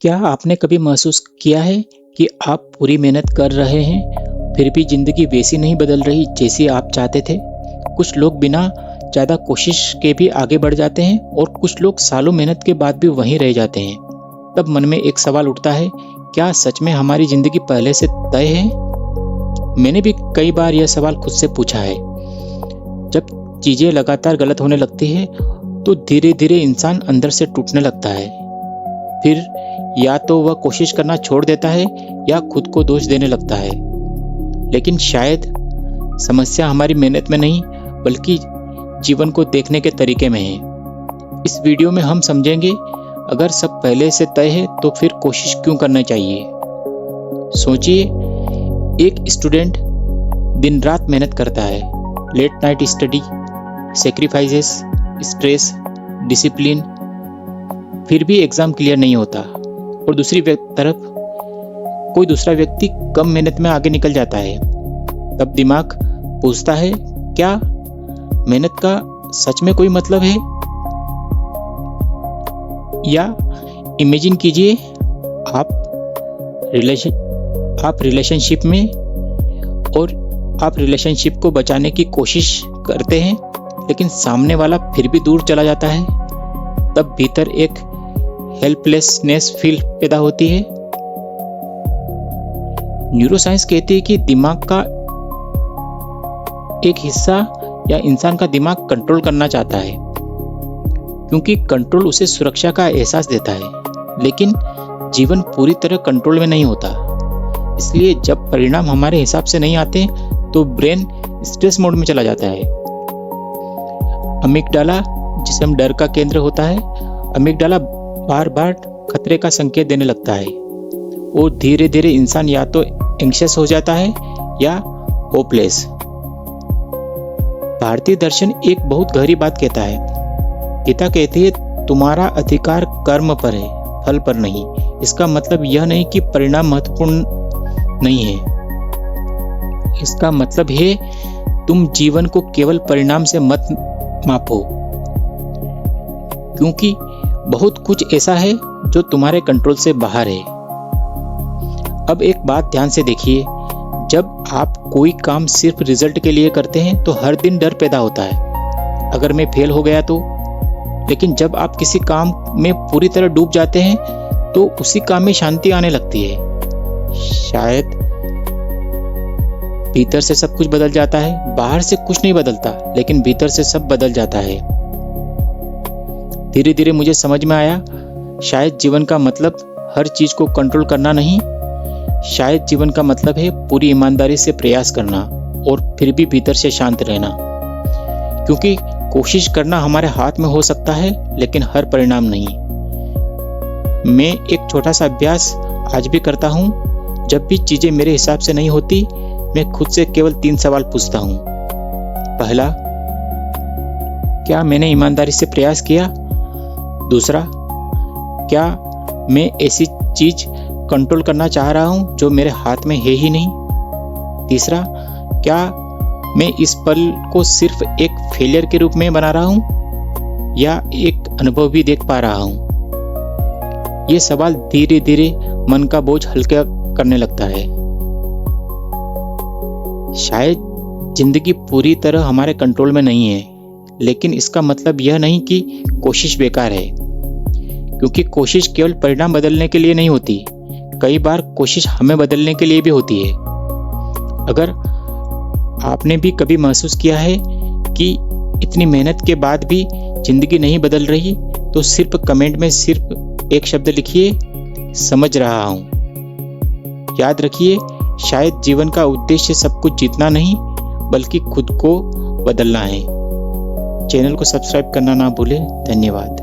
क्या आपने कभी महसूस किया है कि आप पूरी मेहनत कर रहे हैं, फिर भी ज़िंदगी वैसी नहीं बदल रही जैसी आप चाहते थे? कुछ लोग बिना ज़्यादा कोशिश के भी आगे बढ़ जाते हैं और कुछ लोग सालों मेहनत के बाद भी वहीं रह जाते हैं। तब मन में एक सवाल उठता है, क्या सच में हमारी ज़िंदगी पहले से तय है? मैंने भी कई बार यह सवाल खुद से पूछा है। जब चीज़ें लगातार गलत होने लगती है, तो धीरे-धीरे इंसान अंदर से टूटने लगता है। फिर या तो वह कोशिश करना छोड़ देता है या खुद को दोष देने लगता है। लेकिन शायद समस्या हमारी मेहनत में नहीं, बल्कि जीवन को देखने के तरीके में है। इस वीडियो में हम समझेंगे, अगर सब पहले से तय है तो फिर कोशिश क्यों करना चाहिए। सोचिए, एक स्टूडेंट दिन रात मेहनत करता है, late night study, sacrifices, stress, discipline, फिर भी एग्जाम क्लियर नहीं होता। और दूसरी तरफ कोई दूसरा व्यक्ति कम मेहनत में आगे निकल जाता है। तब दिमाग पूछता है, क्या मेहनत का सच में कोई मतलब है? या इमेजिन कीजिए, आप रिलेशनशिप में और आप रिलेशनशिप को बचाने की कोशिश करते हैं, लेकिन सामने वाला फिर भी दूर चला जाता है। तब भीतर एक हेल्पलेसनेस फील पैदा होती है। न्यूरोसाइंस कहती है कि दिमाग का एक हिस्सा या इंसान का दिमाग कंट्रोल करना चाहता है, क्योंकि कंट्रोल उसे सुरक्षा का एहसास देता है। लेकिन जीवन पूरी तरह कंट्रोल में नहीं होता, इसलिए जब परिणाम हमारे हिसाब से नहीं आते तो ब्रेन स्ट्रेस मोड में चला जाता है। अमिगडाला, जिसे हम डर का केंद्र होता है, अमिगडाला बार बार खतरे का संकेत देने लगता है और धीरे धीरे इंसान या तो एंग्शियस हो जाता है या होपलेस। भारतीय दर्शन एक बहुत गहरी बात कहता है। गीता कहती है, तुम्हारा अधिकार कर्म पर है, फल पर नहीं। इसका मतलब यह नहीं कि परिणाम महत्वपूर्ण नहीं है। इसका मतलब है, तुम जीवन को केवल परिणाम से मत मापो, क्योंकि बहुत कुछ ऐसा है जो तुम्हारे कंट्रोल से बाहर है। अब एक बात ध्यान से देखिए, जब आप कोई काम सिर्फ रिजल्ट के लिए करते हैं तो हर दिन डर पैदा होता है, अगर मैं फेल हो गया तो। लेकिन जब आप किसी काम में पूरी तरह डूब जाते हैं तो उसी काम में शांति आने लगती है। शायद भीतर से सब कुछ बदल जाता है, बाहर से कुछ नहीं बदलता, लेकिन भीतर से सब बदल जाता है। धीरे धीरे मुझे समझ में आया, शायद जीवन का मतलब हर चीज को कंट्रोल करना नहीं, शायद जीवन का मतलब है पूरी ईमानदारी से प्रयास करना और फिर भी भीतर से शांत रहना। क्योंकि कोशिश करना हमारे हाथ में हो सकता है, लेकिन हर परिणाम नहीं। मैं एक छोटा सा अभ्यास आज भी करता हूँ। जब भी चीजें मेरे हिसाब से नहीं होती, मैं खुद से केवल 3 सवाल पूछता हूँ। पहला, क्या मैंने ईमानदारी से प्रयास किया? दूसरा, क्या मैं ऐसी चीज कंट्रोल करना चाह रहा हूं जो मेरे हाथ में है ही नहीं? तीसरा, क्या मैं इस पल को सिर्फ एक फेलियर के रूप में बना रहा हूं या एक अनुभव भी देख पा रहा हूं? ये सवाल धीरे धीरे मन का बोझ हल्का करने लगता है। शायद जिंदगी पूरी तरह हमारे कंट्रोल में नहीं है, लेकिन इसका मतलब यह नहीं कि कोशिश बेकार है, क्योंकि कोशिश केवल परिणाम बदलने के लिए नहीं होती। कई बार कोशिश हमें बदलने के लिए भी होती है। अगर आपने भी कभी महसूस किया है कि इतनी मेहनत के बाद भी जिंदगी नहीं बदल रही, तो सिर्फ कमेंट में सिर्फ एक शब्द लिखिए, समझ रहा हूं। याद रखिए, शायद जीवन का उद्देश्य सब कुछ जीतना नहीं, बल्कि खुद को बदलना है। चैनल को सब्सक्राइब करना ना भूलें। धन्यवाद।